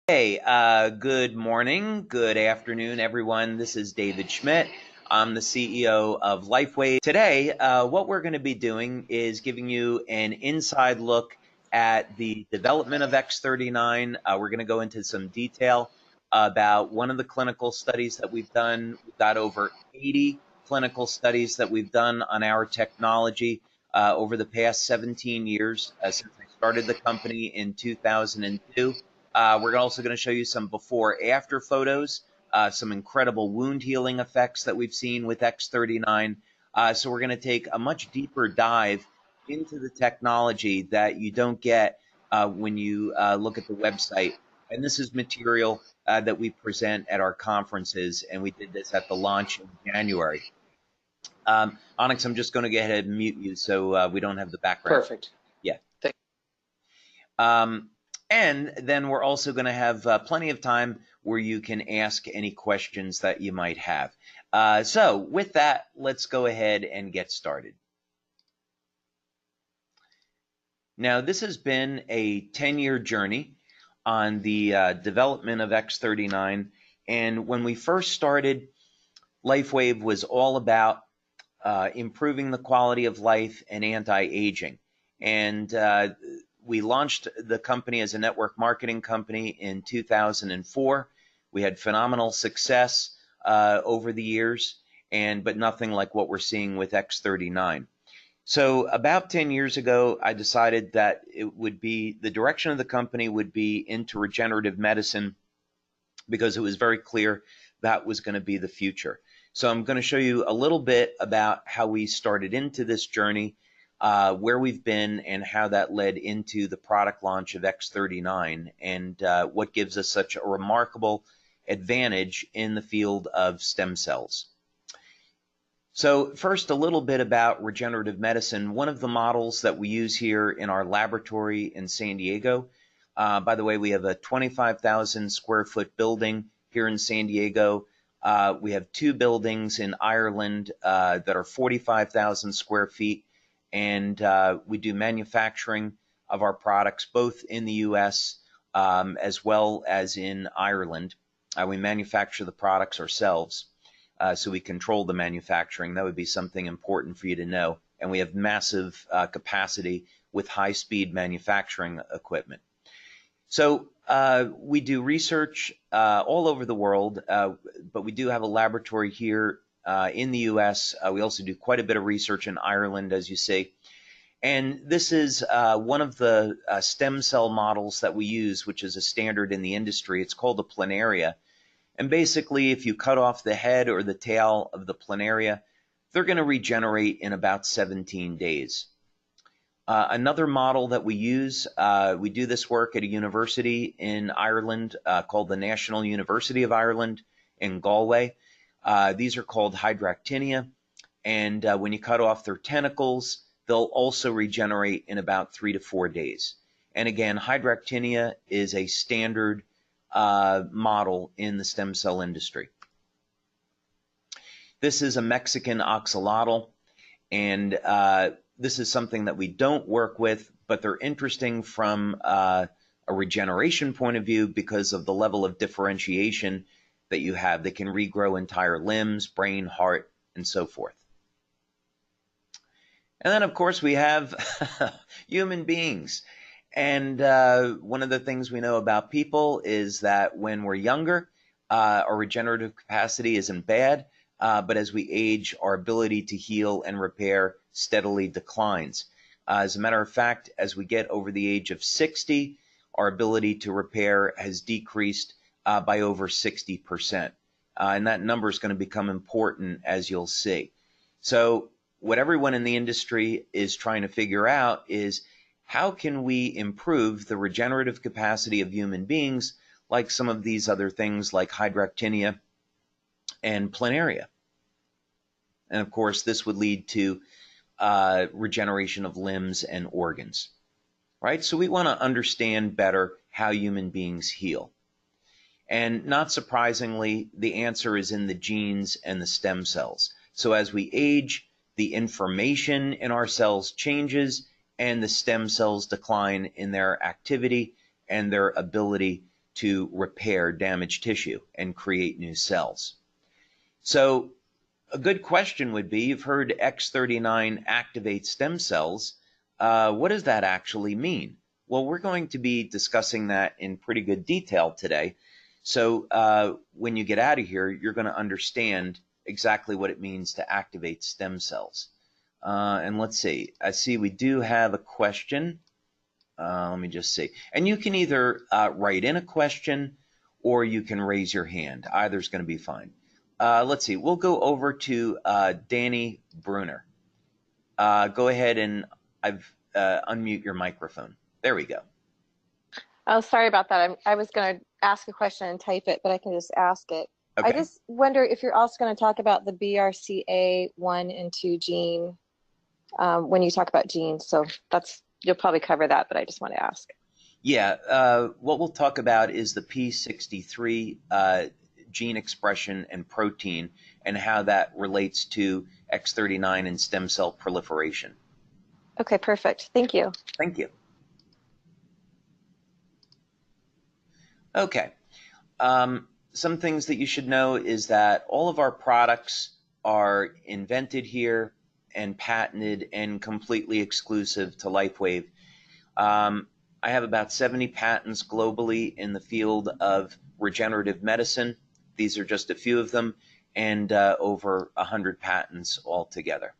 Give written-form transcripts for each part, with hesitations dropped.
Hey, good morning, good afternoon, everyone. This is David Schmidt. I'm the CEO of LifeWave. Today, what we're going to be doing is giving you an inside look at the development of X39. We're going to go into some detail about one of the clinical studies that we've done. We've got over 80 clinical studies that we've done on our technology over the past 17 years since I started the company in 2002. We're also going to show you some before-after photos, some incredible wound healing effects that we've seen with X39. So we're going to take a much deeper dive into the technology that you don't get when you look at the website. And this is material that we present at our conferences, and we did this at the launch in January. Onyx, I'm just going to go ahead and mute you so we don't have the background. Perfect. Yeah. Thank And then we're also going to have plenty of time where you can ask any questions that you might have. So with that, let's go ahead and get started. Now, this has been a 10-year journey on the development of X39. And when we first started, LifeWave was all about improving the quality of life and anti-aging. And we launched the company as a network marketing company in 2004. We had phenomenal success over the years, but nothing like what we're seeing with X39. So about 10 years ago, I decided that it would be the direction of the company would be into regenerative medicine because it was very clear that was going to be the future. So I'm going to show you a little bit about how we started into this journey, where we've been, and how that led into the product launch of X39, and what gives us such a remarkable advantage in the field of stem cells. So first, a little bit about regenerative medicine. One of the models that we use here in our laboratory in San Diego, by the way, we have a 25,000 square foot building here in San Diego. We have two buildings in Ireland that are 45,000 square feet, and we do manufacturing of our products both in the U.S. As well as in Ireland. We manufacture the products ourselves, so we control the manufacturing. That would be something important for you to know. And we have massive capacity with high-speed manufacturing equipment. So we do research all over the world, but we do have a laboratory here in the U.S. We also do quite a bit of research in Ireland, as you see. And this is one of the stem cell models that we use, which is a standard in the industry. It's called a planaria. And basically, if you cut off the head or the tail of the planaria, they're going to regenerate in about 17 days. Another model that we use, we do this work at a university in Ireland called the National University of Ireland in Galway. These are called hydractinia, and when you cut off their tentacles, they'll also regenerate in about 3 to 4 days. And again, hydractinia is a standard model in the stem cell industry. This is a Mexican axolotl, and this is something that we don't work with, but they're interesting from a regeneration point of view because of the level of differentiation that you have. They can regrow entire limbs, brain, heart, and so forth. And then, of course, we have human beings. And one of the things we know about people is that when we're younger, our regenerative capacity isn't bad, but as we age, our ability to heal and repair steadily declines. As a matter of fact, as we get over the age of 60, our ability to repair has decreased by over 60%. And that number is going to become important, as you'll see. So what everyone in the industry is trying to figure out is how can we improve the regenerative capacity of human beings, like some of these other things like hydractinia and planaria. And of course, this would lead to regeneration of limbs and organs, right? So we want to understand better how human beings heal. And not surprisingly, the answer is in the genes and the stem cells. So as we age, the information in our cells changes and the stem cells decline in their activity and their ability to repair damaged tissue and create new cells. So a good question would be, you've heard X39 activates stem cells. What does that actually mean? Well, we're going to be discussing that in pretty good detail today. So when you get out of here, you're going to understand exactly what it means to activate stem cells. And let's see. I see we do have a question. Let me just see. And you can either write in a question or you can raise your hand. Either's going to be fine. Let's see. We'll go over to Danny Bruner. Go ahead and unmute your microphone. There we go. Oh, sorry about that. I was going to ask a question and type it, but I can just ask it. Okay. I just wonder if you're also going to talk about the BRCA1 and 2 gene when you talk about genes. So you'll probably cover that, but I just want to ask. Yeah, what we'll talk about is the P63 gene expression and protein and how that relates to X39 and stem cell proliferation. Okay, perfect. Thank you. Thank you. Okay. Some things that you should know is that all of our products are invented here and patented and completely exclusive to LifeWave. I have about 70 patents globally in the field of regenerative medicine. These are just a few of them, and over 100 patents altogether.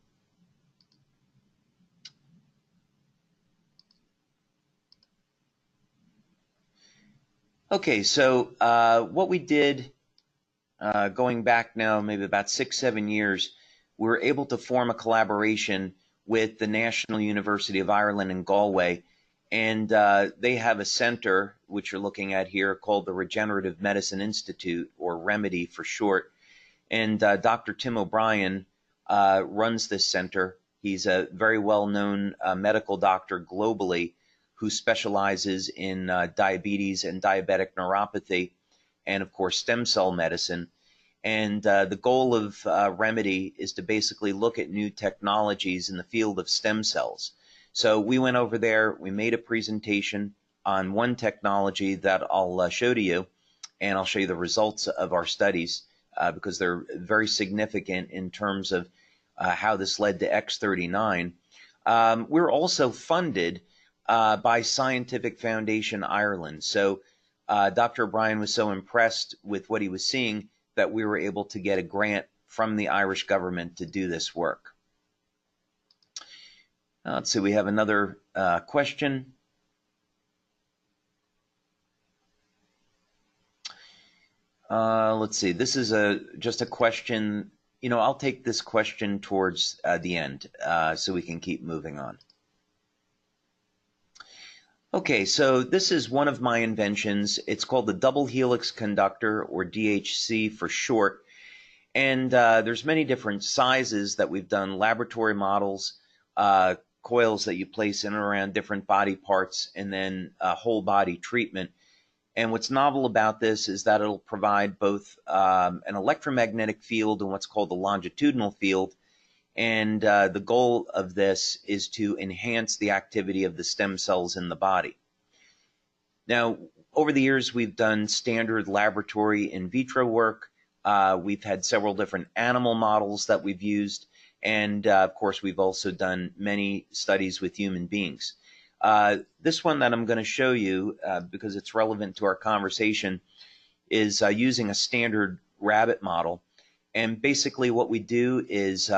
Okay, so what we did going back now maybe about 6-7 years, we were able to form a collaboration with the National University of Ireland in Galway, and they have a center, which you're looking at here, called the Regenerative Medicine Institute, or REMEDY for short. And Dr. Tim O'Brien runs this center. He's a very well-known medical doctor globally who specializes in diabetes and diabetic neuropathy, and of course stem cell medicine. And the goal of REMEDY is to basically look at new technologies in the field of stem cells. So we went over there, we made a presentation on one technology that I'll show to you, and I'll show you the results of our studies because they're very significant in terms of how this led to X39. We're also funded by Scientific Foundation Ireland. So Dr. O'Brien was so impressed with what he was seeing that we were able to get a grant from the Irish government to do this work. Let's see, we have another question. Let's see, this is just a question. You know, I'll take this question towards the end so we can keep moving on. Okay, so this is one of my inventions. It's called the double helix conductor, or DHC for short. And there's many different sizes that we've done, laboratory models, coils that you place in and around different body parts, and then whole body treatment. And what's novel about this is that it'll provide both an electromagnetic field and what's called the longitudinal field. And the goal of this is to enhance the activity of the stem cells in the body. Now, over the years, we've done standard laboratory in vitro work. We've had several different animal models that we've used. And of course, we've also done many studies with human beings. This one that I'm going to show you, because it's relevant to our conversation, is using a standard rabbit model. And basically what we do is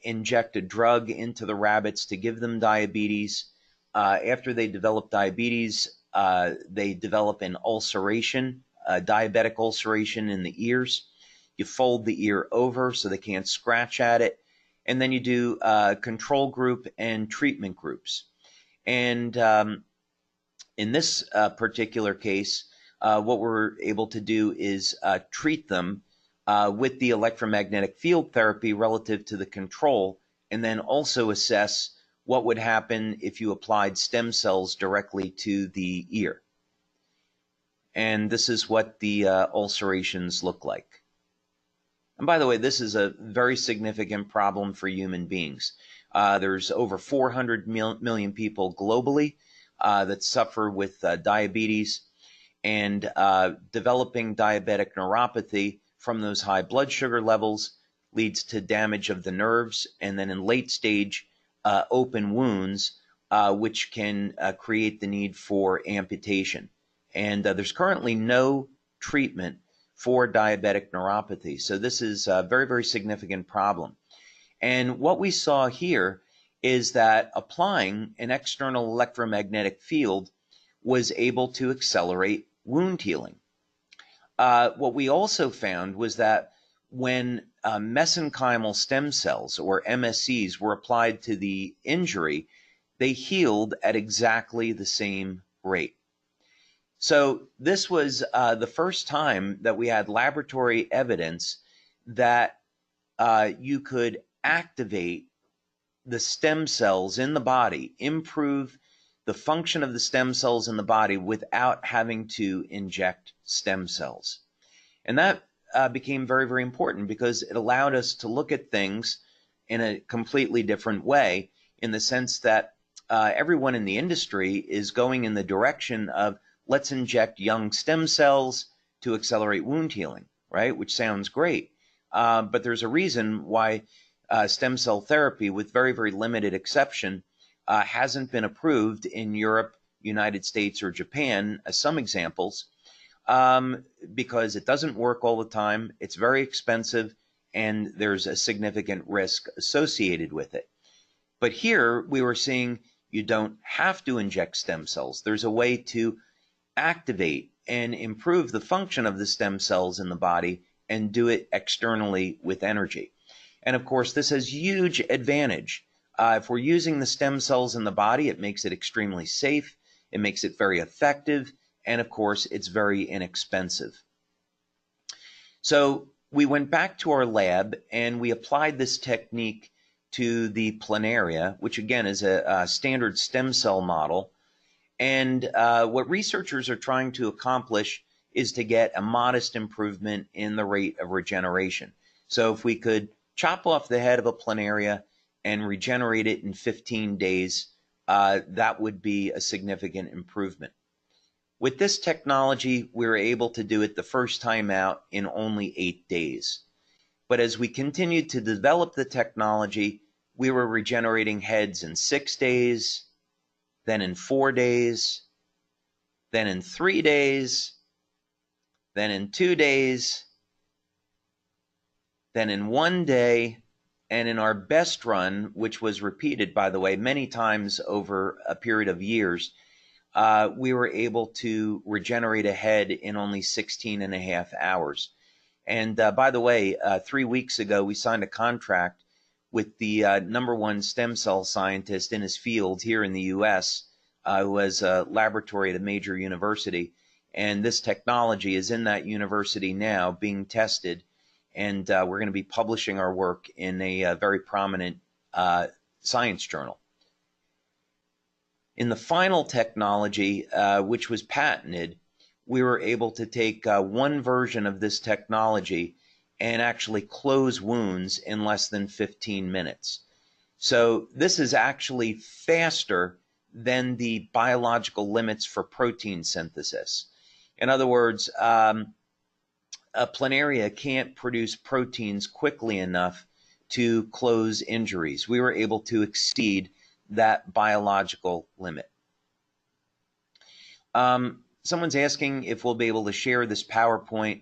inject a drug into the rabbits to give them diabetes. After they develop diabetes, they develop an ulceration, diabetic ulceration in the ears. You fold the ear over so they can't scratch at it. And then you do control group and treatment groups. And in this particular case, what we're able to do is treat them with the electromagnetic field therapy relative to the control, and then also assess what would happen if you applied stem cells directly to the ear. And this is what the ulcerations look like. And by the way, this is a very significant problem for human beings. There's over 400 million people globally that suffer with diabetes. and developing diabetic neuropathy from those high blood sugar levels leads to damage of the nerves, and then in late stage open wounds, which can create the need for amputation. And there's currently no treatment for diabetic neuropathy. So this is a very, very significant problem. And what we saw here is that applying an external electromagnetic field was able to accelerate wound healing. What we also found was that when mesenchymal stem cells, or MSCs, were applied to the injury, they healed at exactly the same rate. So this was the first time that we had laboratory evidence that you could activate the stem cells in the body, improve the function of the stem cells in the body without having to inject stem cells. And that became very, very important because it allowed us to look at things in a completely different way, in the sense that everyone in the industry is going in the direction of let's inject young stem cells to accelerate wound healing, right? Which sounds great. But there's a reason why stem cell therapy, with very, very limited exception, hasn't been approved in Europe, United States, or Japan, as some examples, because it doesn't work all the time, it's very expensive, and there's a significant risk associated with it. But here we were seeing you don't have to inject stem cells. There's a way to activate and improve the function of the stem cells in the body and do it externally with energy. And of course, this has huge advantage. If we're using the stem cells in the body, it makes it extremely safe, it makes it very effective, and of course, it's very inexpensive. So we went back to our lab and we applied this technique to the planaria, which again is a standard stem cell model. And what researchers are trying to accomplish is to get a modest improvement in the rate of regeneration. So if we could chop off the head of a planaria and regenerate it in 15 days, that would be a significant improvement. With this technology, we were able to do it the first time out in only 8 days. But as we continued to develop the technology, we were regenerating heads in 6 days, then in 4 days, then in 3 days, then in 2 days, then in 1 day, and in our best run, which was repeated, by the way, many times over a period of years, we were able to regenerate a head in only 16.5 hours. And by the way, 3 weeks ago, we signed a contract with the #1 stem cell scientist in his field here in the US, who has a laboratory at a major university. And this technology is in that university now being tested. And we're going to be publishing our work in a very prominent science journal. In the final technology, which was patented, we were able to take one version of this technology and actually close wounds in less than 15 minutes. So this is actually faster than the biological limits for protein synthesis. In other words, a planaria can't produce proteins quickly enough to close injuries. We were able to exceed that biological limit. Someone's asking if we'll be able to share this PowerPoint.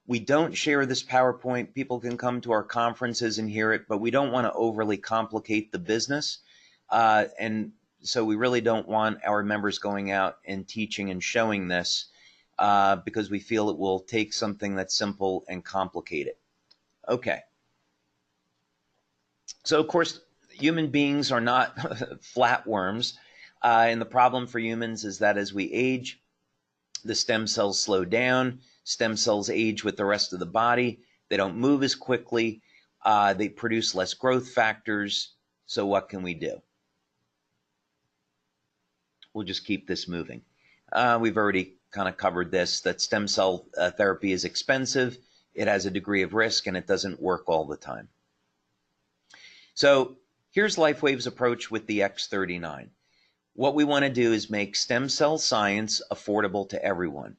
We don't share this PowerPoint. People can come to our conferences and hear it, but we don't want to overly complicate the business. And so we really don't want our members going out and teaching and showing this because we feel it will take something that's simple and complicate it. Okay. So, of course, human beings are not flatworms. And the problem for humans is that as we age, the stem cells slow down. Stem cells age with the rest of the body. They don't move as quickly. They produce less growth factors. So what can we do? We'll just keep this moving. We've already kind of covered this, that stem cell therapy is expensive. It has a degree of risk, and it doesn't work all the time. So here's LifeWave's approach with the X39. What we want to do is make stem cell science affordable to everyone.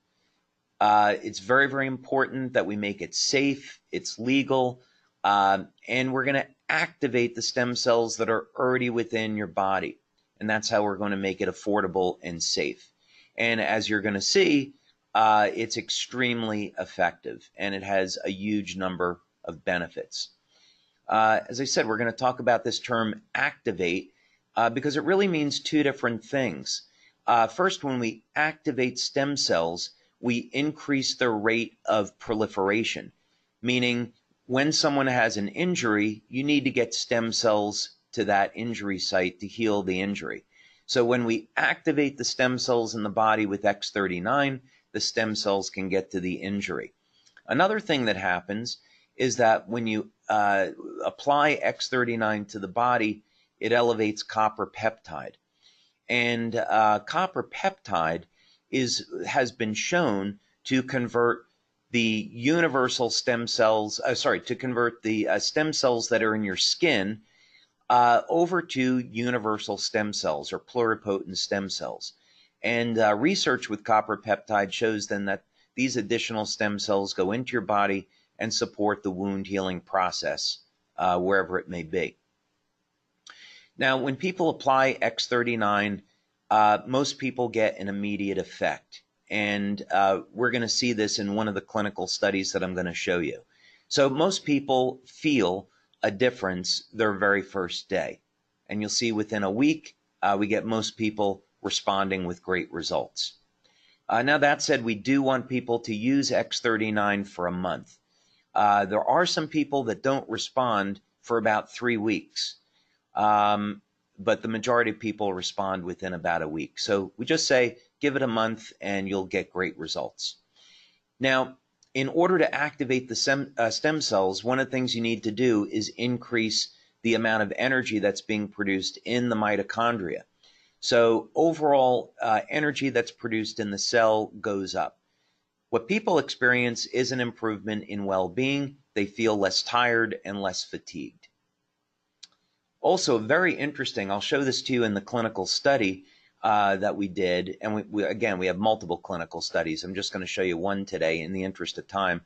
It's very, very important that we make it safe, it's legal, and we're going to activate the stem cells that are already within your body. And that's how we're going to make it affordable and safe. And as you're going to see, it's extremely effective, and it has a huge number of benefits. As I said, we're going to talk about this term activate because it really means two different things. First, when we activate stem cells, we increase their rate of proliferation, meaning when someone has an injury, you need to get stem cells to that injury site to heal the injury. So when we activate the stem cells in the body with X39, the stem cells can get to the injury. Another thing that happens is that when you apply X39 to the body, it elevates copper peptide. And copper peptide has been shown to convert the universal stem cells, to convert the stem cells that are in your skin over to universal stem cells or pluripotent stem cells. And research with copper peptide shows then that these additional stem cells go into your body and support the wound healing process wherever it may be. Now, when people apply X39, most people get an immediate effect. And we're going to see this in one of the clinical studies that I'm going to show you. So most people feel a difference their very first day. And you'll see within a week, we get most people responding with great results. Now, that said, we do want people to use X39 for a month. There are some people that don't respond for about 3 weeks. But the majority of people respond within about a week. So we just say, give it a month and you'll get great results. Now, in order to activate the stem cells, one of the things you need to do is increase the amount of energy that's being produced in the mitochondria. So overall energy that's produced in the cell goes up. What people experience is an improvement in well-being. They feel less tired and less fatigued. Also, very interesting, I'll show this to you in the clinical study that we did. And we have multiple clinical studies. I'm just going to show you one today in the interest of time.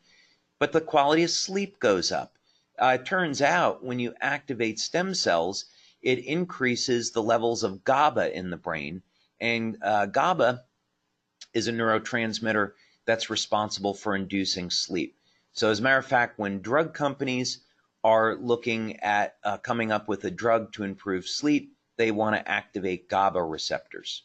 But the quality of sleep goes up. It turns out when you activate stem cells, it increases the levels of GABA in the brain. And GABA is a neurotransmitter that's responsible for inducing sleep. So as a matter of fact, when drug companies are looking at coming up with a drug to improve sleep, they want to activate GABA receptors.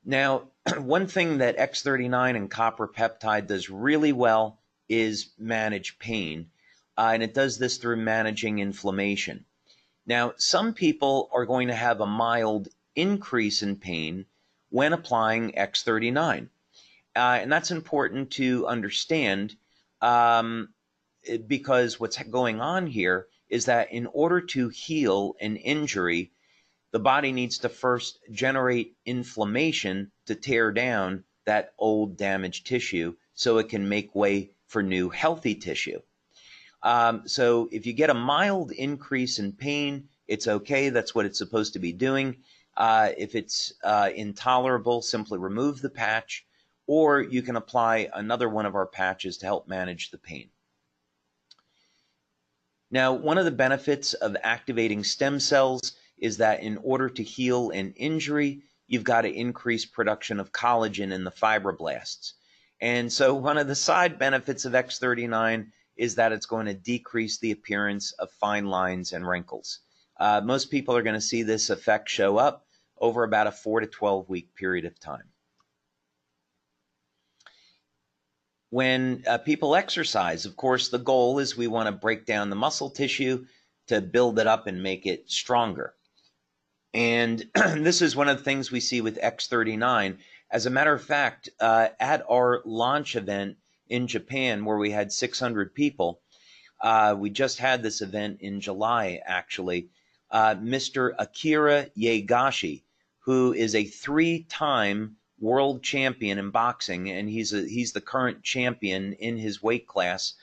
Now, one thing that X39 and copper peptide does really well is manage pain, and it does this through managing inflammation. Now, some people are going to have a mild increase in pain when applying X39, and that's important to understand because what's going on here is that in order to heal an injury, the body needs to first generate inflammation to tear down that old damaged tissue so it can make way for new healthy tissue. So if you get a mild increase in pain, it's okay. That's what it's supposed to be doing. If it's intolerable, simply remove the patch, or you can apply another one of our patches to help manage the pain. Now, one of the benefits of activating stem cells is that in order to heal an injury, you've got to increase production of collagen in the fibroblasts. And so one of the side benefits of X39 is that it's going to decrease the appearance of fine lines and wrinkles. Most people are going to see this effect show up over about a 4 to 12 week period of time. When people exercise, of course, the goal is we want to break down the muscle tissue to build it up and make it stronger. And this is one of the things we see with X39. As a matter of fact, at our launch event in Japan, where we had 600 people, we just had this event in July, actually, Mr. Akira Yegashi, who is a 3-time world champion in boxing, and he's the current champion in his weight class,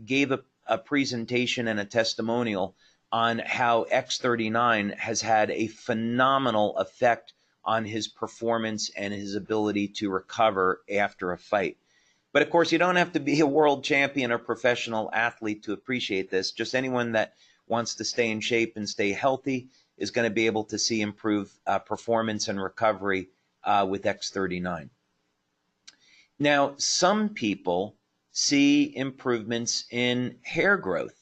gave a presentation and a testimonial on how X39 has had a phenomenal effect on his performance and his ability to recover after a fight. But of course, you don't have to be a world champion or professional athlete to appreciate this. Just anyone that wants to stay in shape and stay healthy is going to be able to see improved performance and recovery with X39. Now, some people see improvements in hair growth.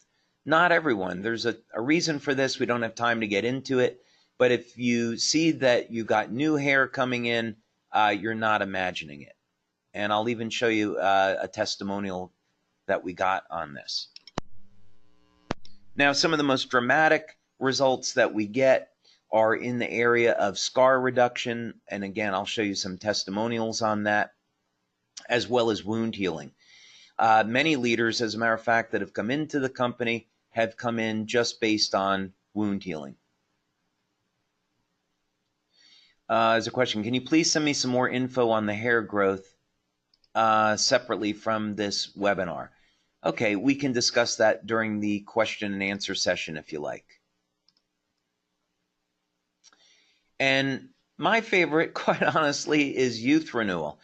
Not everyone. There's a reason for this. We don't have time to get into it. But if you see that you got new hair coming in, you're not imagining it. And I'll even show you a testimonial that we got on this. Now, some of the most dramatic results that we get are in the area of scar reduction. And again, I'll show you some testimonials on that, as well as wound healing. Many leaders, as a matter of fact, that have come into the company have come in just based on wound healing. There's a question. Can you please send me some more info on the hair growth separately from this webinar? Okay, we can discuss that during the question and answer session if you like. And my favorite, quite honestly, is youth renewal.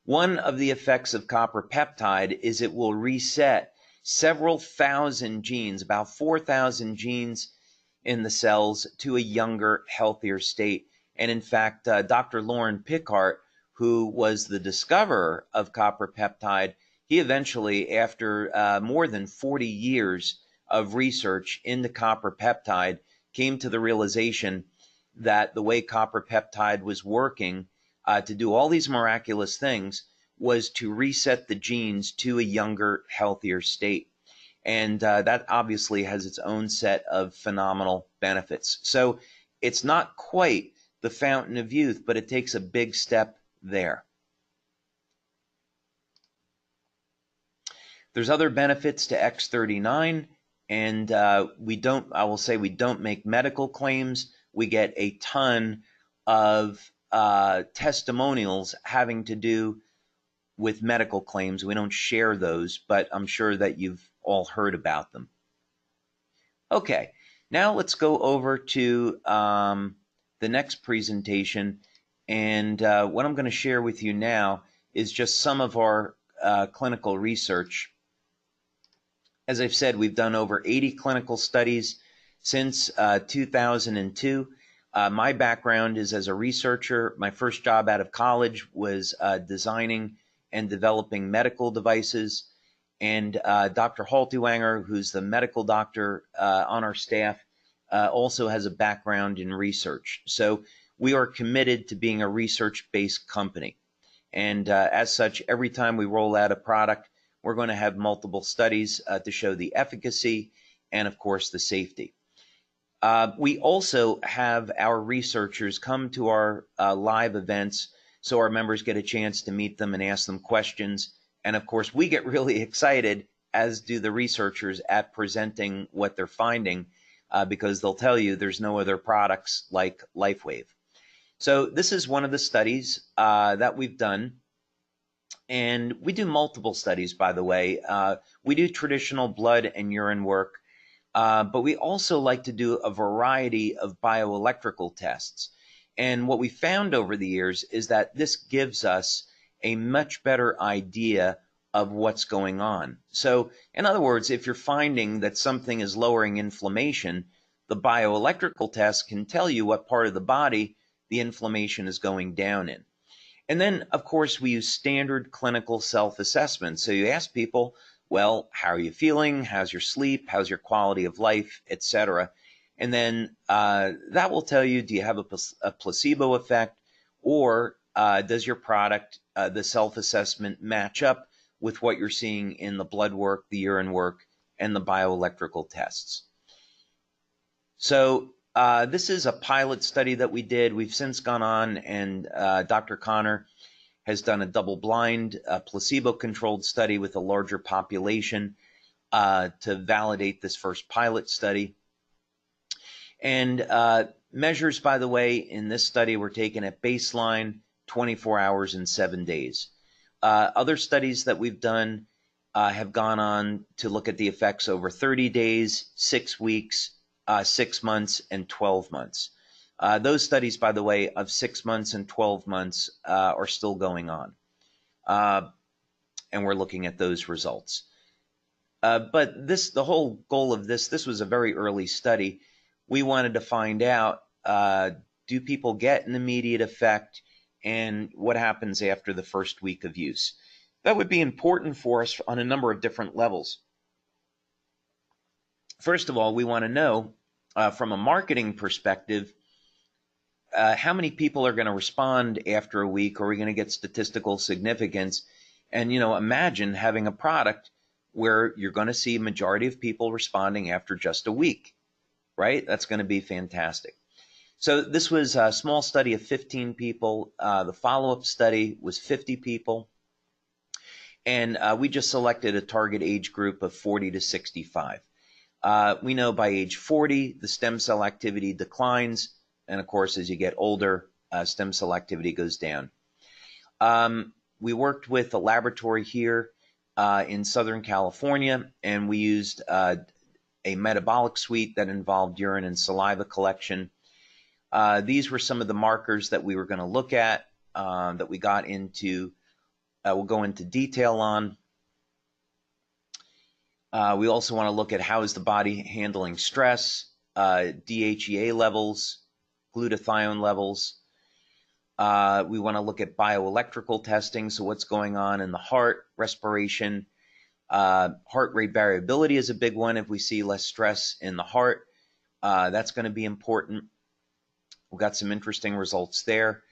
One of the effects of copper peptide is it will reset several thousand genes, about 4,000 genes in the cells, to a younger, healthier state. And in fact, Dr. Lauren Pickart, who was the discoverer of copper peptide, he eventually, after more than 40 years of research into copper peptide, came to the realization that the way copper peptide was working to do all these miraculous things was to reset the genes to a younger, healthier state. And that obviously has its own set of phenomenal benefits. So it's not quite the fountain of youth, but it takes a big step there. There's other benefits to X39, and I will say we don't make medical claims. We get a ton of testimonials having to do with medical claims. We don't share those, but I'm sure that you've all heard about them. Okay, now let's go over to the next presentation. And what I'm going to share with you now is just some of our clinical research. As I've said, we've done over 80 clinical studies since 2002. My background is as a researcher. My first job out of college was designing and developing medical devices. And Dr. Haltiwanger, who's the medical doctor on our staff, also has a background in research. So we are committed to being a research-based company. And as such, every time we roll out a product, we're going to have multiple studies to show the efficacy and, of course, the safety. We also have our researchers come to our live events so our members get a chance to meet them and ask them questions. And of course, we get really excited, as do the researchers, at presenting what they're finding because they'll tell you there's no other products like LifeWave. So this is one of the studies that we've done. And we do multiple studies, by the way. We do traditional blood and urine work. But we also like to do a variety of bioelectrical tests. And what we found over the years is that this gives us a much better idea of what's going on. So in other words, if you're finding that something is lowering inflammation, the bioelectrical test can tell you what part of the body the inflammation is going down in. And then, of course, we use standard clinical self-assessment. So you ask people, well, how are you feeling? How's your sleep? How's your quality of life, etc.? And then that will tell you, do you have a placebo effect, or does your product, the self-assessment, match up with what you're seeing in the blood work, the urine work, and the bioelectrical tests? So this is a pilot study that we did. We've since gone on, and Dr. Connor has done a double-blind, placebo-controlled study with a larger population to validate this first pilot study. And measures, by the way, in this study were taken at baseline, 24 hours, and 7 days. Other studies that we've done have gone on to look at the effects over 30 days, 6 weeks, 6 months, and 12 months. Those studies, by the way, of 6 months and 12 months are still going on. And we're looking at those results. But the whole goal of this was a very early study. We wanted to find out, do people get an immediate effect, and what happens after the first week of use? That would be important for us on a number of different levels. First of all, we want to know, from a marketing perspective, how many people are going to respond after a week? Are we going to get statistical significance? And, imagine having a product where you're going to see a majority of people responding after just a week, right? That's going to be fantastic. So this was a small study of 15 people. The follow-up study was 50 people. And we just selected a target age group of 40 to 65. We know by age 40, the stem cell activity declines. And of course, as you get older, stem cell activity goes down. We worked with a laboratory here in Southern California, and we used a metabolic suite that involved urine and saliva collection. These were some of the markers that we were going to look at, that we got into, we'll go into detail on. We also want to look at how is the body handling stress, DHEA levels, glutathione levels. We want to look at bioelectrical testing, so what's going on in the heart, respiration. Heart rate variability is a big one. If we see less stress in the heart, that's going to be important. We've got some interesting results there.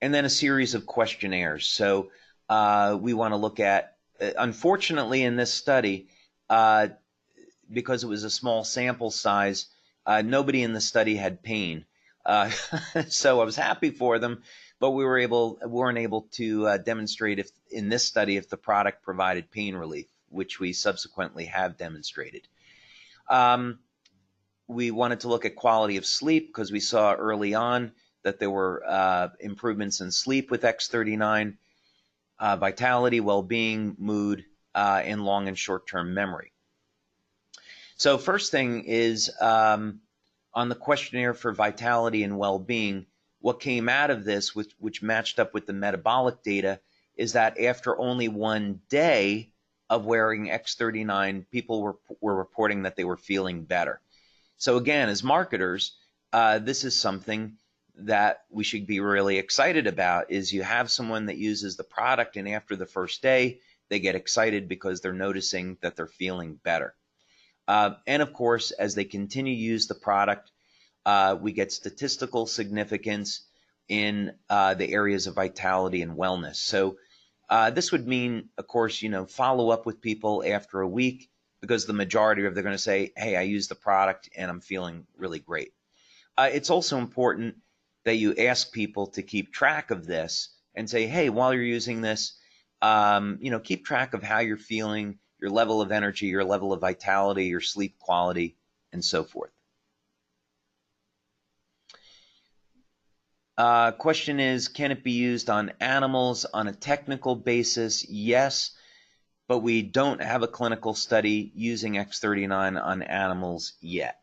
And then a series of questionnaires. So we want to look at, unfortunately in this study, because it was a small sample size, nobody in the study had pain. So I was happy for them, but we weren't able to demonstrate if in this study if the product provided pain relief, which we subsequently have demonstrated. We wanted to look at quality of sleep because we saw early on that there were improvements in sleep with X39, vitality, well-being, mood, and long and short-term memory. So first thing is, on the questionnaire for vitality and well-being, what came out of this, which matched up with the metabolic data, is that after only 1 day of wearing X39, people were reporting that they were feeling better. So again, as marketers, this is something that we should be really excited about, is you have someone that uses the product and after the first day, they get excited because they're noticing that they're feeling better. And of course, as they continue to use the product, we get statistical significance in the areas of vitality and wellness. So this would mean, of course, follow up with people after a week, because the majority of they're going to say, hey, I use the product and I'm feeling really great. It's also important that you ask people to keep track of this and say, hey, while you're using this, keep track of how you're feeling, your level of energy, your level of vitality, your sleep quality, and so forth. Question is, can it be used on animals on a technical basis? Yes, but we don't have a clinical study using X39 on animals yet.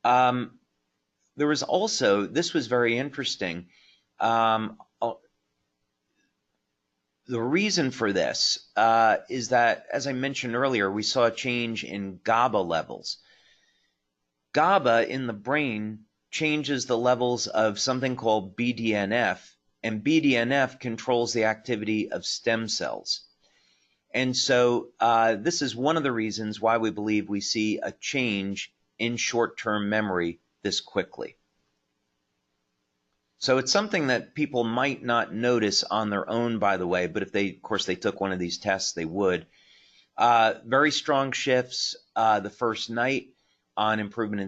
There was also, this was very interesting, the reason for this is that, as I mentioned earlier, we saw a change in GABA levels. GABA in the brain changes the levels of something called BDNF, and BDNF controls the activity of stem cells. And so this is one of the reasons why we believe we see a change in short-term memory this quickly. So it's something that people might not notice on their own, by the way, but if they, of course, they took one of these tests, they would. Very strong shifts the first night on improvement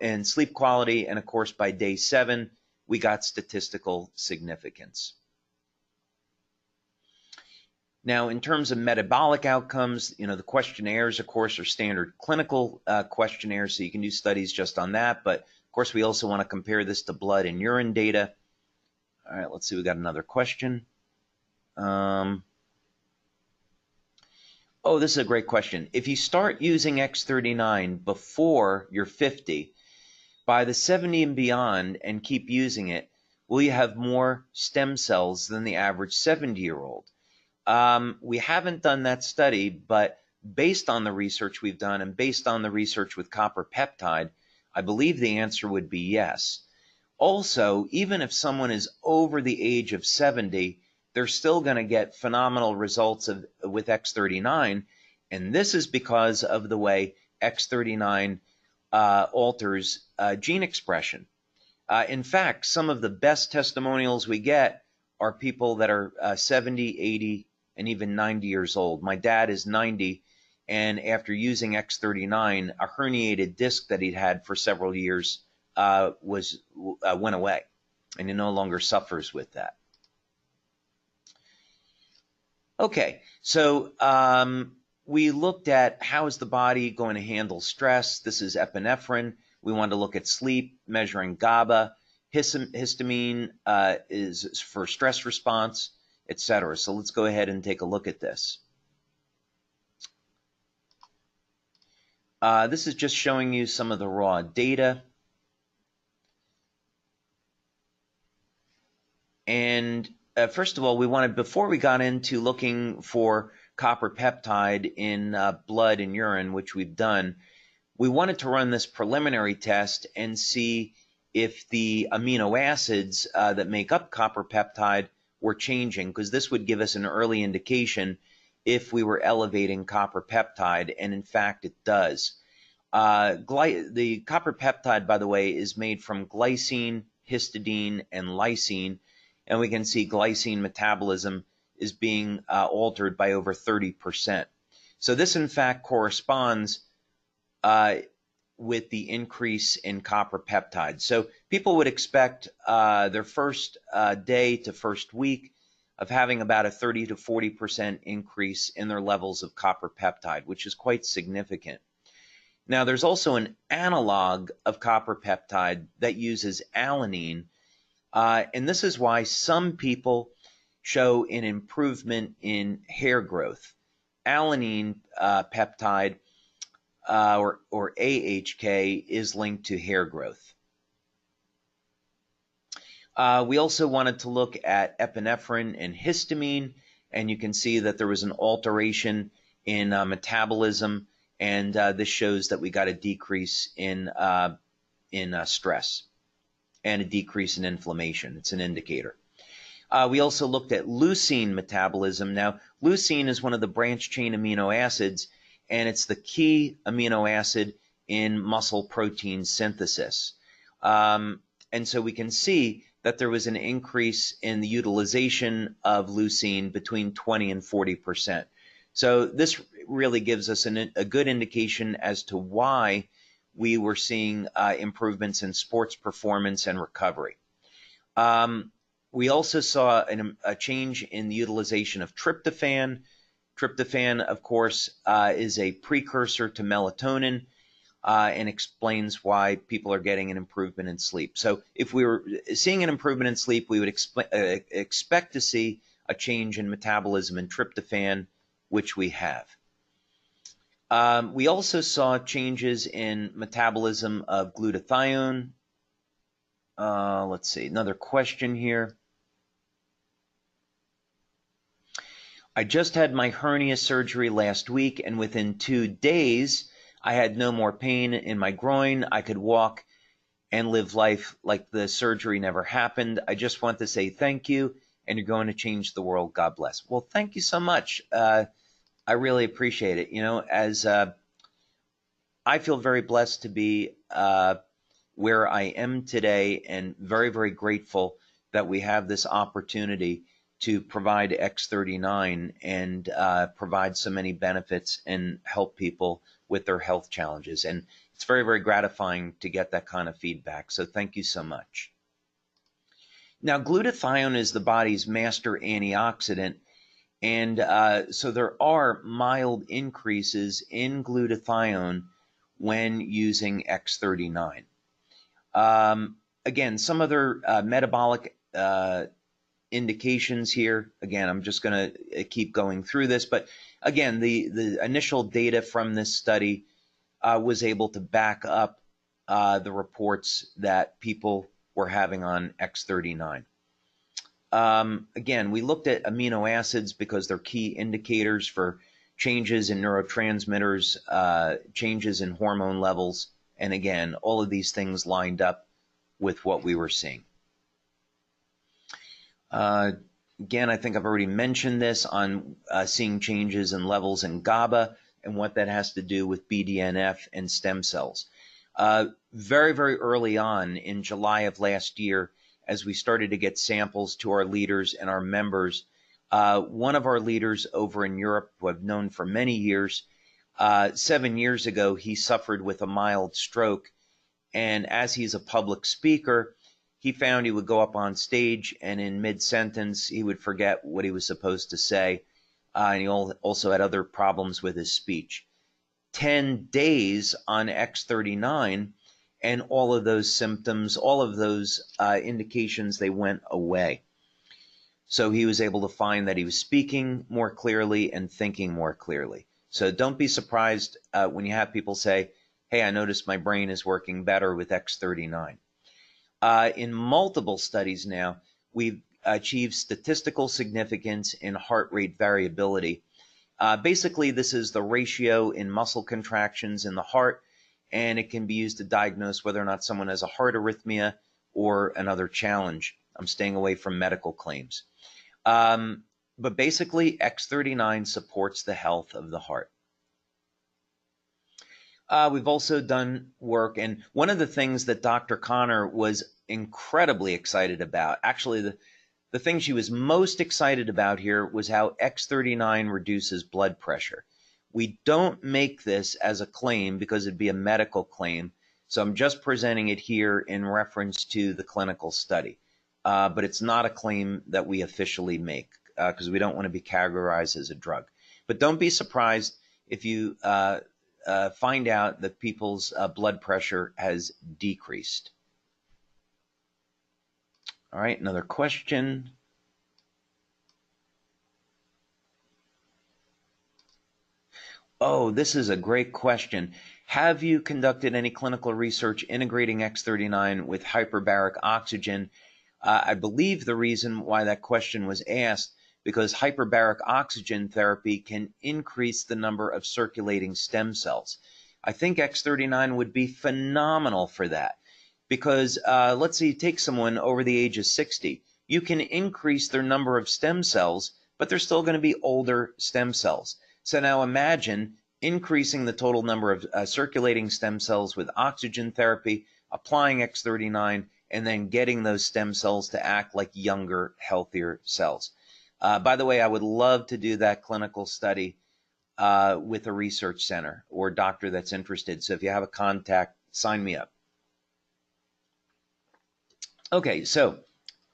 in sleep quality, and of course, by day 7, we got statistical significance. Now, in terms of metabolic outcomes, the questionnaires, of course, are standard clinical questionnaires, so you can do studies just on that, but of course, we also want to compare this to blood and urine data. All right, let's see. We got another question. Oh, this is a great question. If you start using X39 before you're 50, By the 70 and beyond and keep using it, will you have more stem cells than the average 70-year-old? We haven't done that study, but based on the research we've done and based on the research with copper peptide, I believe the answer would be yes. Also, even if someone is over the age of 70, they're still going to get phenomenal results with X39, and this is because of the way X39 alters gene expression. In fact, some of the best testimonials we get are people that are 70, 80, and even 90 years old. My dad is 90, and after using X39, a herniated disc that he'd had for several years went away, and he no longer suffers with that. Okay, so we looked at how is the body going to handle stress. This is epinephrine. We want to look at sleep, measuring GABA. Histamine is for stress response, etc. So let's go ahead and take a look at this. This is just showing you some of the raw data. And first of all, we wanted, before we got into looking for copper peptide in blood and urine, which we've done, we wanted to run this preliminary test and see if the amino acids that make up copper peptide were changing, because this would give us an early indication if we were elevating copper peptide, and in fact it does. The copper peptide, by the way, is made from glycine, histidine, and lysine, and we can see glycine metabolism is being altered by over 30%. So this, in fact, corresponds with the increase in copper peptide. So people would expect their first day to first week of having about a 30 to 40% increase in their levels of copper peptide, which is quite significant. Now, there's also an analog of copper peptide that uses alanine, and this is why some people show an improvement in hair growth. Alanine peptide, or AHK, is linked to hair growth. We also wanted to look at epinephrine and histamine, and you can see that there was an alteration in metabolism, and this shows that we got a decrease in stress and a decrease in inflammation. It's an indicator. We also looked at leucine metabolism. Now, leucine is one of the branch chain amino acids, and it's the key amino acid in muscle protein synthesis. And so we can see that there was an increase in the utilization of leucine between 20 and 40%. So this really gives us a good indication as to why we were seeing improvements in sports performance and recovery. We also saw a change in the utilization of tryptophan. Tryptophan, of course, is a precursor to melatonin and explains why people are getting an improvement in sleep. So if we were seeing an improvement in sleep, we would expect to see a change in metabolism in tryptophan, which we have. We also saw changes in metabolism of glutathione. Let's see, another question here. I just had my hernia surgery last week, and within 2 days, I had no more pain in my groin. I could walk and live life like the surgery never happened. I just want to say thank you, and you're going to change the world. God bless. Well, thank you so much. I really appreciate it. You know, as I feel very blessed to be where I am today, and very, very grateful that we have this opportunity to provide X39 and provide so many benefits and help people with their health challenges. And it's very, very gratifying to get that kind of feedback. So thank you so much. Now, glutathione is the body's master antioxidant. And so there are mild increases in glutathione when using X39. Again, some other metabolic indications here. Again, I'm just going to keep going through this, but again, the initial data from this study was able to back up the reports that people were having on X39. Again, we looked at amino acids because they're key indicators for changes in neurotransmitters, changes in hormone levels, and again, all of these things lined up with what we were seeing. Again, I think I've already mentioned this on seeing changes in levels in GABA and what that has to do with BDNF and stem cells. Very, very early on in July of last year, as we started to get samples to our leaders and our members, one of our leaders over in Europe, who I've known for many years, 7 years ago, he suffered with a mild stroke. And as he's a public speaker, he found he would go up on stage and in mid-sentence, he would forget what he was supposed to say. And he also had other problems with his speech. 10 days on X39, and all of those symptoms, all of those indications, they went away. So he was able to find that he was speaking more clearly and thinking more clearly. So don't be surprised when you have people say, hey, I noticed my brain is working better with X39. In multiple studies now, we've achieved statistical significance in heart rate variability. Basically, this is the ratio in muscle contractions in the heart, and it can be used to diagnose whether or not someone has a heart arrhythmia or another challenge. I'm staying away from medical claims. But basically, X39 supports the health of the heart. We've also done work, and one of the things that Dr. Connor was incredibly excited about, actually the thing she was most excited about here was how X39 reduces blood pressure. We don't make this as a claim because it'd be a medical claim, so I'm just presenting it here in reference to the clinical study. But it's not a claim that we officially make because we don't want to be categorized as a drug. But don't be surprised if you find out that people's blood pressure has decreased. All right, another question. Oh, this is a great question. Have you conducted any clinical research integrating X39 with hyperbaric oxygen? I believe the reason why that question was asked because hyperbaric oxygen therapy can increase the number of circulating stem cells. I think X39 would be phenomenal for that because let's say you take someone over the age of 60, you can increase their number of stem cells, but they're still going to be older stem cells. So now imagine increasing the total number of circulating stem cells with oxygen therapy, applying X39, and then getting those stem cells to act like younger, healthier cells. By the way, I would love to do that clinical study with a research center or doctor that's interested. So if you have a contact, sign me up. Okay, so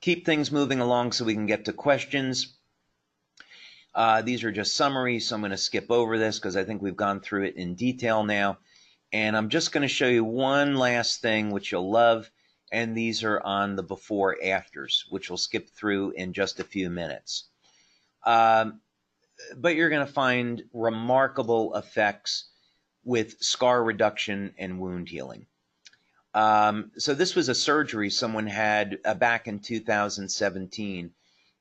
keep things moving along so we can get to questions. These are just summaries, so I'm going to skip over this because I think we've gone through it in detail now. And I'm just going to show you one last thing which you'll love, and these are on the before-afters, which we'll skip through in just a few minutes. But you're going to find remarkable effects with scar reduction and wound healing. So this was a surgery someone had back in 2017.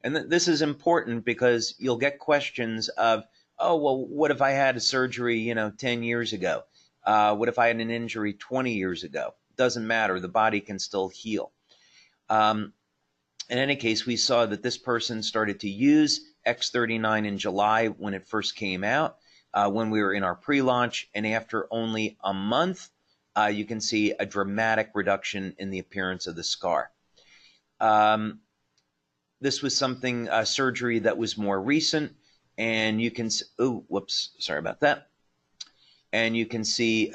And this is important because you'll get questions of, oh, well, what if I had a surgery, 10 years ago? What if I had an injury 20 years ago? Doesn't matter. The body can still heal. In any case, we saw that this person started to use X39 in July when it first came out, when we were in our pre-launch. And after only a month, you can see a dramatic reduction in the appearance of the scar. This was something, surgery that was more recent, and you can, oh, whoops, sorry about that. And you can see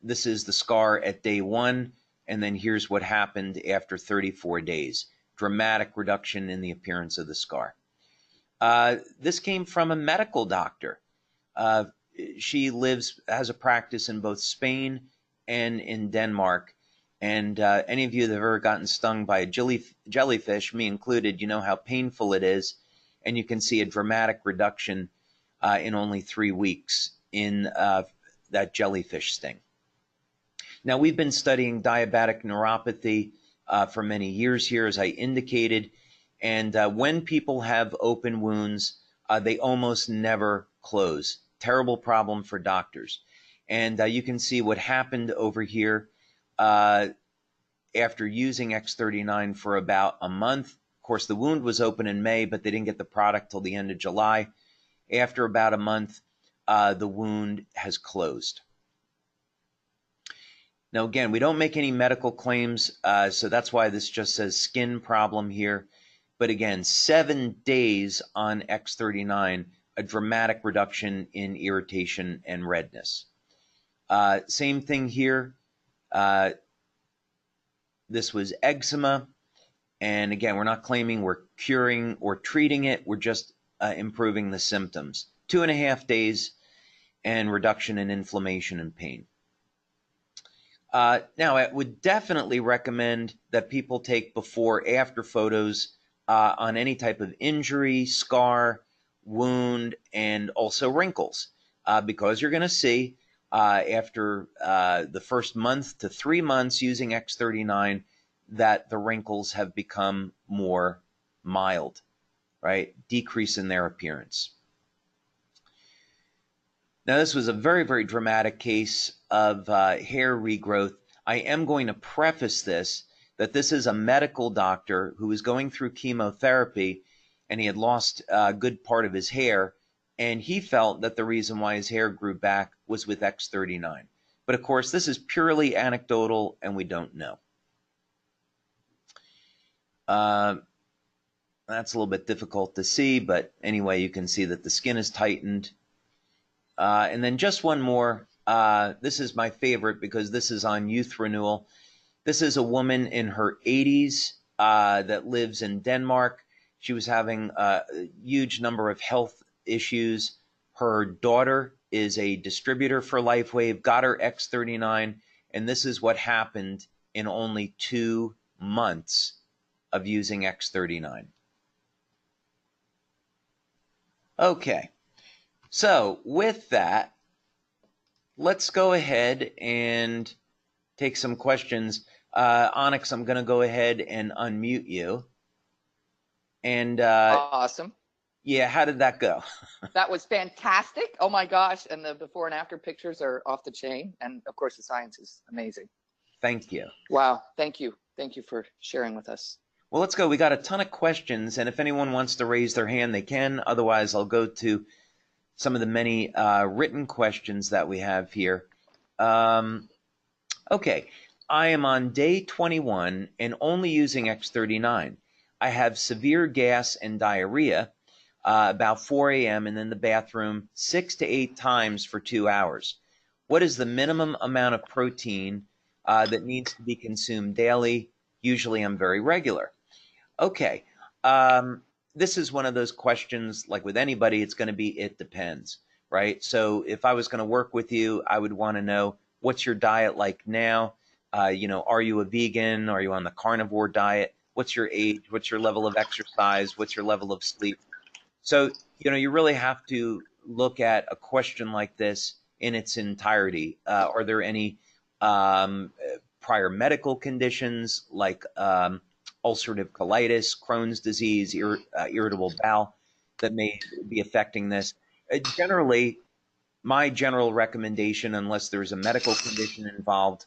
this is the scar at day 1, and then here's what happened after 34 days. Dramatic reduction in the appearance of the scar. This came from a medical doctor. She has a practice in both Spain and in Denmark. And any of you that have ever gotten stung by a jellyfish, me included, you know how painful it is. And you can see a dramatic reduction in only 3 weeks in that jellyfish sting. Now, we've been studying diabetic neuropathy for many years here, as I indicated, and when people have open wounds, they almost never close. Terrible problem for doctors. And you can see what happened over here after using X39 for about a month. Of course, the wound was open in May, but they didn't get the product till the end of July. After about a month, the wound has closed. Now, again, we don't make any medical claims, so that's why this just says skin problem here. But again, 7 days on X39, a dramatic reduction in irritation and redness. Same thing here. This was eczema. And again, we're not claiming we're curing or treating it. We're just improving the symptoms. 2.5 days and reduction in inflammation and pain. Now, I would definitely recommend that people take before-after photos on any type of injury, scar, wound, and also wrinkles, because you're going to see after the first month to 3 months using X39 that the wrinkles have become more mild, right? Decrease in their appearance. Now, this was a very, very dramatic case of hair regrowth. I am going to preface this that this is a medical doctor who was going through chemotherapy, and he had lost a good part of his hair, and he felt that the reason why his hair grew back was with X39. But of course, this is purely anecdotal, and we don't know. That's a little bit difficult to see, but anyway, you can see that the skin is tightened. And then just one more. This is my favorite because this is on youth renewal. This is a woman in her 80s that lives in Denmark. She was having a huge number of health issues. Her daughter is a distributor for LifeWave, got her X39, and this is what happened in only 2 months of using X39. Okay. So with that, let's go ahead and take some questions. Onyx, I'm going to go ahead and unmute you. And awesome. Yeah, how did that go? That was fantastic. Oh my gosh. And the before and after pictures are off the chain. And of course, the science is amazing. Thank you. Wow. Thank you. Thank you for sharing with us. Well, let's go. We got a ton of questions, and if anyone wants to raise their hand, they can. Otherwise, I'll go to some of the many written questions that we have here. Okay, I am on day 21 and only using X39. I have severe gas and diarrhea about 4 a.m. and in the bathroom 6 to 8 times for 2 hours. What is the minimum amount of protein that needs to be consumed daily? Usually I'm very regular. Okay, this is one of those questions, like with anybody, it's going to be, it depends, right? So if I was going to work with you, I would want to know, what's your diet like now? You know, are you a vegan? Are you on the carnivore diet? What's your age? What's your level of exercise? What's your level of sleep? So, you know, you really have to look at a question like this in its entirety. Are there any prior medical conditions like ulcerative colitis, Crohn's disease, irritable bowel that may be affecting this? Generally, my general recommendation, unless there's a medical condition involved,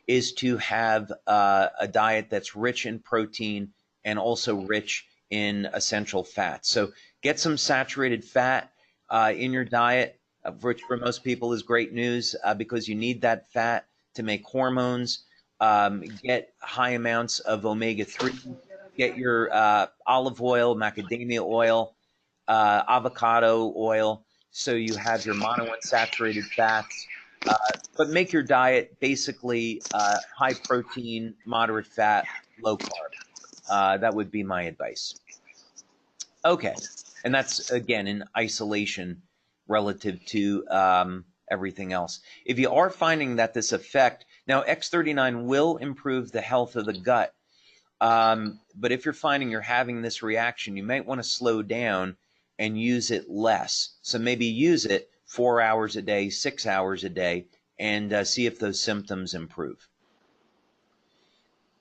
is to have a diet that's rich in protein and also rich in essential fats. So get some saturated fat in your diet, which for most people is great news because you need that fat to make hormones. Get high amounts of omega-3, get your olive oil, macadamia oil, avocado oil, so you have your monounsaturated fats, but make your diet basically high protein, moderate fat, low carb. That would be my advice. Okay, and that's, again, in isolation relative to everything else. If you are finding that this effect, now X39 will improve the health of the gut, but if you're finding you're having this reaction, you might want to slow down and use it less. So maybe use it 4 hours a day, 6 hours a day, and see if those symptoms improve.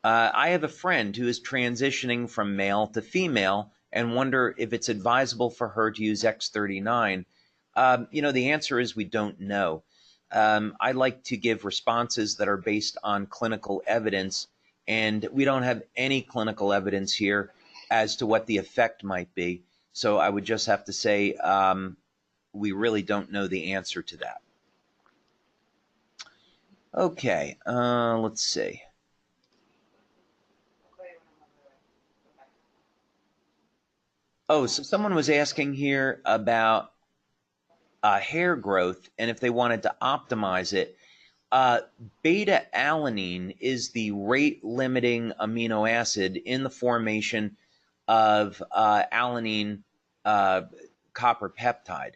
I have a friend who is transitioning from male to female and wonder if it's advisable for her to use X39. The answer is we don't know. I like to give responses that are based on clinical evidence, and we don't have any clinical evidence here as to what the effect might be. So I would just have to say we really don't know the answer to that. Okay, let's see. Oh, so someone was asking here about hair growth and if they wanted to optimize it. Beta-alanine is the rate-limiting amino acid in the formation of alanine copper peptide.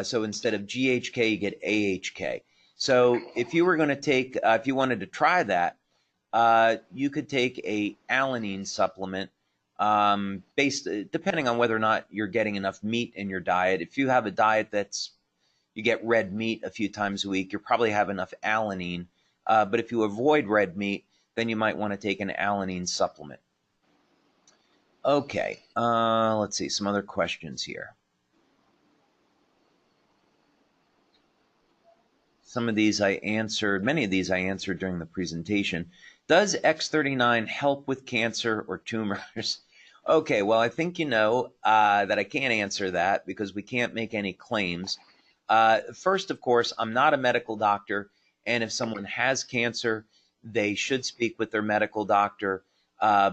So instead of GHK, you get AHK. So if you were going to take, if you wanted to try that, you could take a alanine supplement depending on whether or not you're getting enough meat in your diet. If you have a diet you get red meat a few times a week, you probably have enough alanine. But if you avoid red meat, then you might want to take an alanine supplement. Okay, let's see, some other questions here. Some of these I answered, many of these I answered during the presentation. Does X39 help with cancer or tumors? Okay, well, I think you know that I can't answer that because we can't make any claims. First, of course, I'm not a medical doctor, and if someone has cancer, they should speak with their medical doctor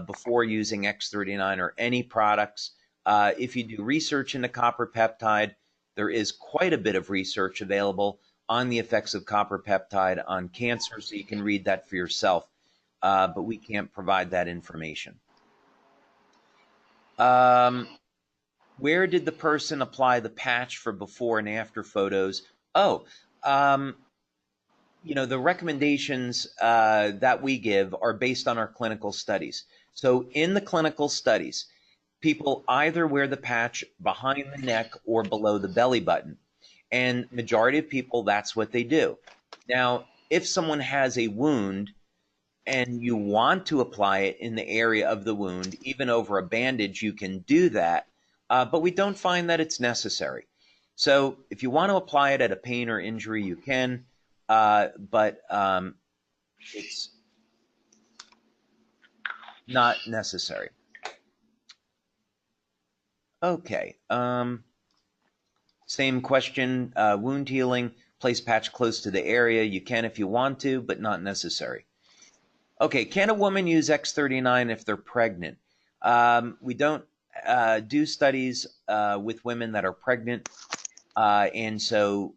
before using X39 or any products. If you do research into copper peptide, there is quite a bit of research available on the effects of copper peptide on cancer, so you can read that for yourself, but we can't provide that information. Where did the person apply the patch for before and after photos? Oh, the recommendations that we give are based on our clinical studies. So in the clinical studies, people either wear the patch behind the neck or below the belly button. And majority of people, that's what they do. Now, if someone has a wound and you want to apply it in the area of the wound, even over a bandage, you can do that. But we don't find that it's necessary. So if you want to apply it at a pain or injury, you can, but it's not necessary. Okay. Same question, wound healing, place patch close to the area. You can if you want to, but not necessary. Okay, can a woman use X39 if they're pregnant? We don't do studies with women that are pregnant, and so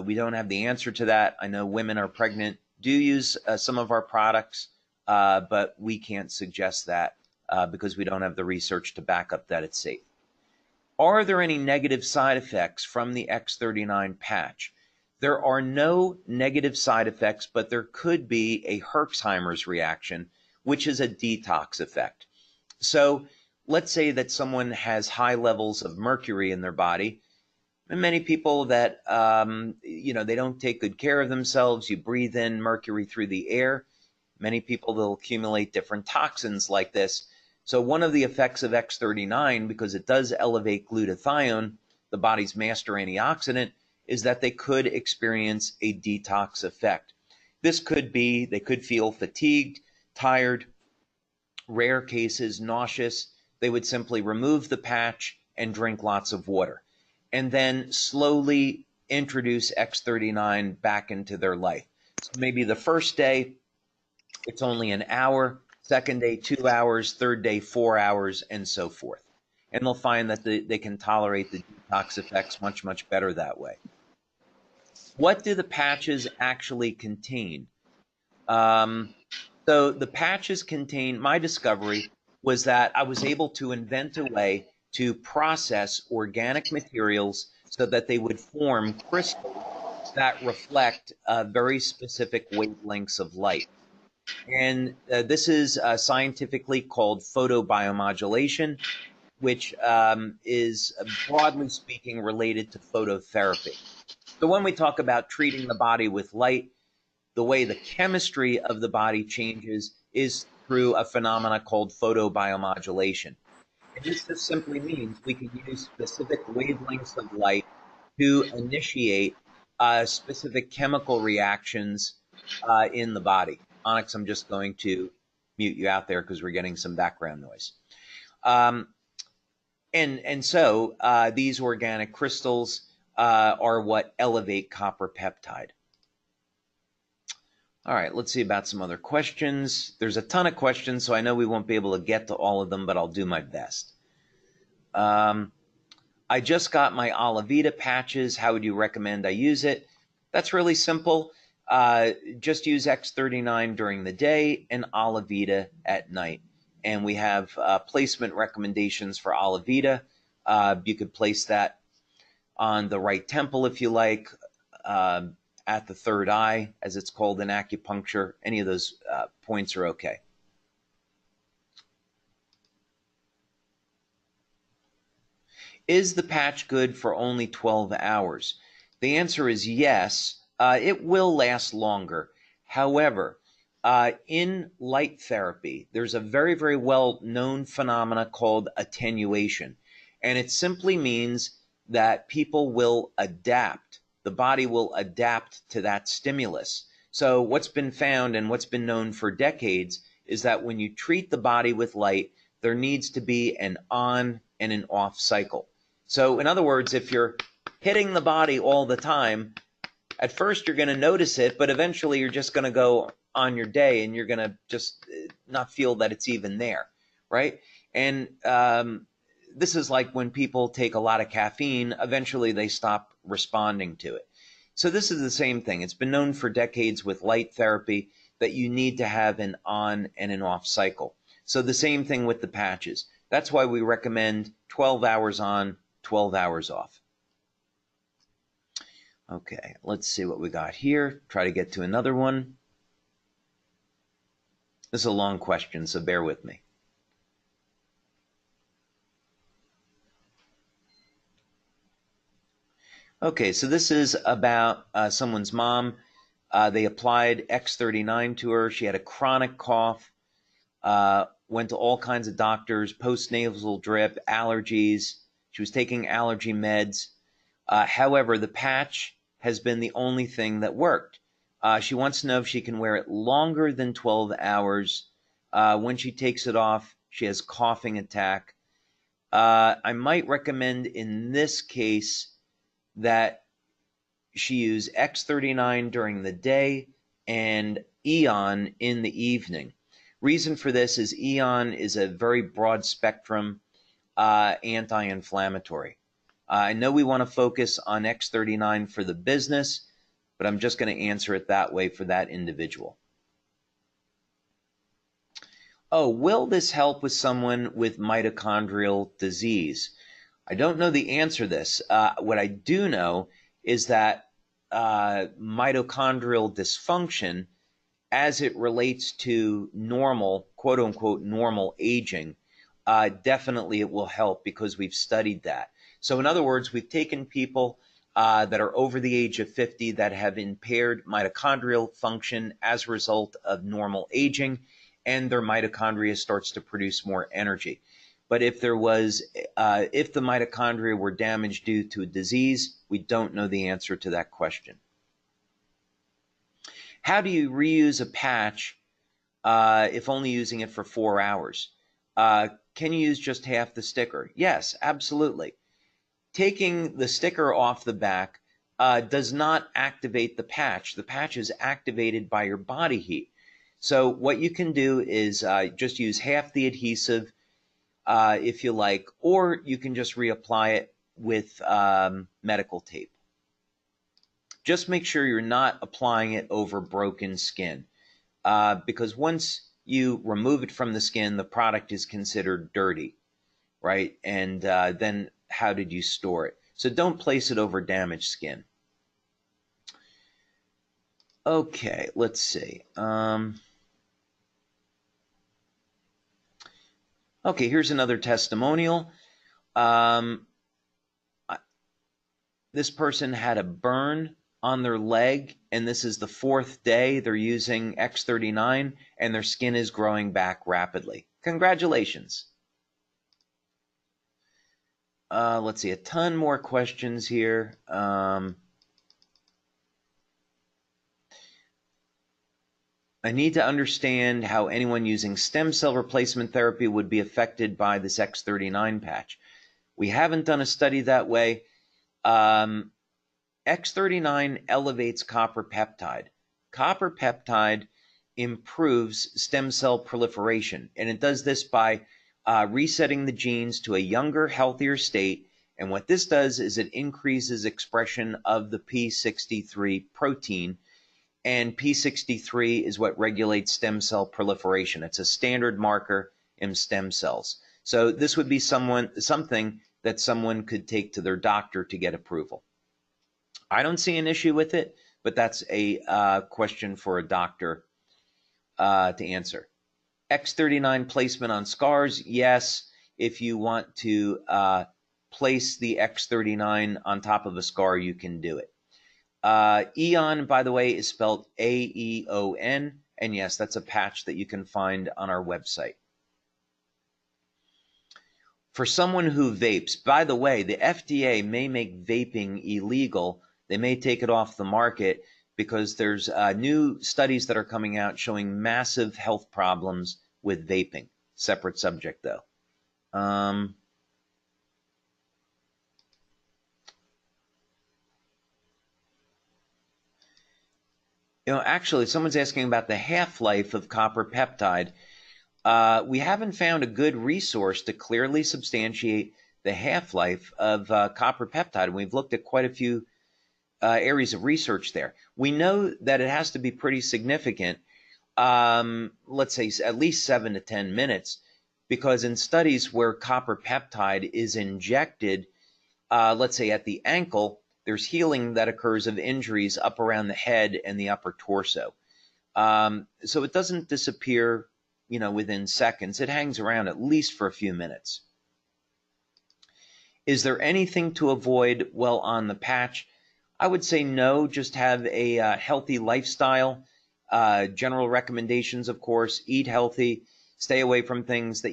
we don't have the answer to that. I know women are pregnant do use some of our products, but we can't suggest that because we don't have the research to back up that it's safe. Are there any negative side effects from the X39 patch? There are no negative side effects, but there could be a Herxheimer's reaction, which is a detox effect. So let's say that someone has high levels of mercury in their body, and many people that, they don't take good care of themselves. You breathe in mercury through the air. Many people will accumulate different toxins like this. So one of the effects of X39, because it does elevate glutathione, the body's master antioxidant, is that they could experience a detox effect. This could be, they could feel fatigued, tired, rare cases, nauseous. They would simply remove the patch and drink lots of water, and then slowly introduce X39 back into their life. So maybe the first day, it's only an hour, second day, 2 hours, third day, 4 hours, and so forth. And they'll find that they can tolerate the detox effects much, much better that way. What do the patches actually contain? So the patches contain, my discovery was that I was able to invent a way to process organic materials so that they would form crystals that reflect very specific wavelengths of light. And this is scientifically called photobiomodulation, which is broadly speaking related to phototherapy. So when we talk about treating the body with light, the way the chemistry of the body changes is through a phenomena called photobiomodulation. And this just simply means we can use specific wavelengths of light to initiate specific chemical reactions in the body. Onyx, I'm just going to mute you out there because we're getting some background noise. And so these organic crystals are what elevate copper peptide. All right, let's see about some other questions. There's a ton of questions, so I know we won't be able to get to all of them, but I'll do my best. I just got my Alavita patches. How would you recommend I use it? That's really simple. Just use X39 during the day and Alavita at night. And we have placement recommendations for Alavita. You could place that on the right temple if you like, at the third eye, as it's called in acupuncture. Any of those points are okay. Is the patch good for only 12 hours? The answer is yes. It will last longer. However, in light therapy, there's a very, very well-known phenomena called attenuation. And it simply means that people will adapt. The body will adapt to that stimulus. So what's been found and what's been known for decades is that when you treat the body with light, there needs to be an on and an off cycle. So in other words, if you're hitting the body all the time, at first you're going to notice it, but eventually you're just going to go on your day and you're going to just not feel that it's even there, right? And this is like when people take a lot of caffeine, eventually they stop responding to it. So this is the same thing. It's been known for decades with light therapy that you need to have an on and an off cycle. So the same thing with the patches. That's why we recommend 12 hours on, 12 hours off. Okay, let's see what we got here. Try to get to another one. This is a long question, so bear with me. Okay, so this is about someone's mom. They applied X39 to her. She had a chronic cough, went to all kinds of doctors, postnasal drip, allergies. She was taking allergy meds. However, the patch has been the only thing that worked. She wants to know if she can wear it longer than 12 hours. When she takes it off, she has coughing attack. I might recommend in this case that she use X39 during the day and Eon in the evening. Reason for this is Eon is a very broad spectrum anti-inflammatory. I know we want to focus on X39 for the business, but I'm just going to answer it that way for that individual. Oh, will this help with someone with mitochondrial disease? I don't know the answer to this. What I do know is that mitochondrial dysfunction, as it relates to normal, quote unquote, normal aging, definitely it will help because we've studied that. So in other words, we've taken people that are over the age of 50 that have impaired mitochondrial function as a result of normal aging, and their mitochondria starts to produce more energy. But if there was, if the mitochondria were damaged due to a disease, we don't know the answer to that question. How do you reuse a patch if only using it for 4 hours? Can you use just half the sticker? Yes, absolutely. Taking the sticker off the back does not activate the patch. The patch is activated by your body heat. So what you can do is just use half the adhesive if you like, or you can just reapply it with medical tape. Just make sure you're not applying it over broken skin because once you remove it from the skin, the product is considered dirty, right? And then how did you store it? So don't place it over damaged skin. Okay, let's see. Okay, here's another testimonial. this person had a burn on their leg, and this is the 4th day they're using X39, and their skin is growing back rapidly. Congratulations. Let's see, a ton more questions here. I need to understand how anyone using stem cell replacement therapy would be affected by this X39 patch. We haven't done a study that way. X39 elevates copper peptide. Copper peptide improves stem cell proliferation, and it does this by resetting the genes to a younger, healthier state. And what this does is it increases expression of the P63 protein, and P63 is what regulates stem cell proliferation. It's a standard marker in stem cells. So this would be something that someone could take to their doctor to get approval. I don't see an issue with it, but that's a question for a doctor to answer. X39 placement on scars, yes. If you want to place the X39 on top of a scar, you can do it. Eon, by the way, is spelled A-E-O-N, and yes, that's a patch that you can find on our website. For someone who vapes, by the way, the FDA may make vaping illegal. They may take it off the market because there's new studies that are coming out showing massive health problems with vaping. Separate subject, though. Actually, someone's asking about the half-life of copper peptide. We haven't found a good resource to clearly substantiate the half-life of copper peptide. We've looked at quite a few areas of research there. We know that it has to be pretty significant, let's say at least 7 to 10 minutes, because in studies where copper peptide is injected, let's say at the ankle, there's healing that occurs of injuries up around the head and the upper torso. So it doesn't disappear, within seconds. It hangs around at least for a few minutes. Is there anything to avoid while on the patch? I would say no, just have a healthy lifestyle. General recommendations, of course, eat healthy, stay away from things that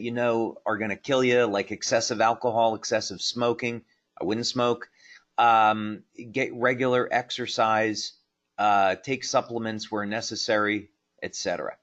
are going to kill you, like excessive alcohol, excessive smoking. I wouldn't smoke. Get regular exercise, take supplements where necessary, etc.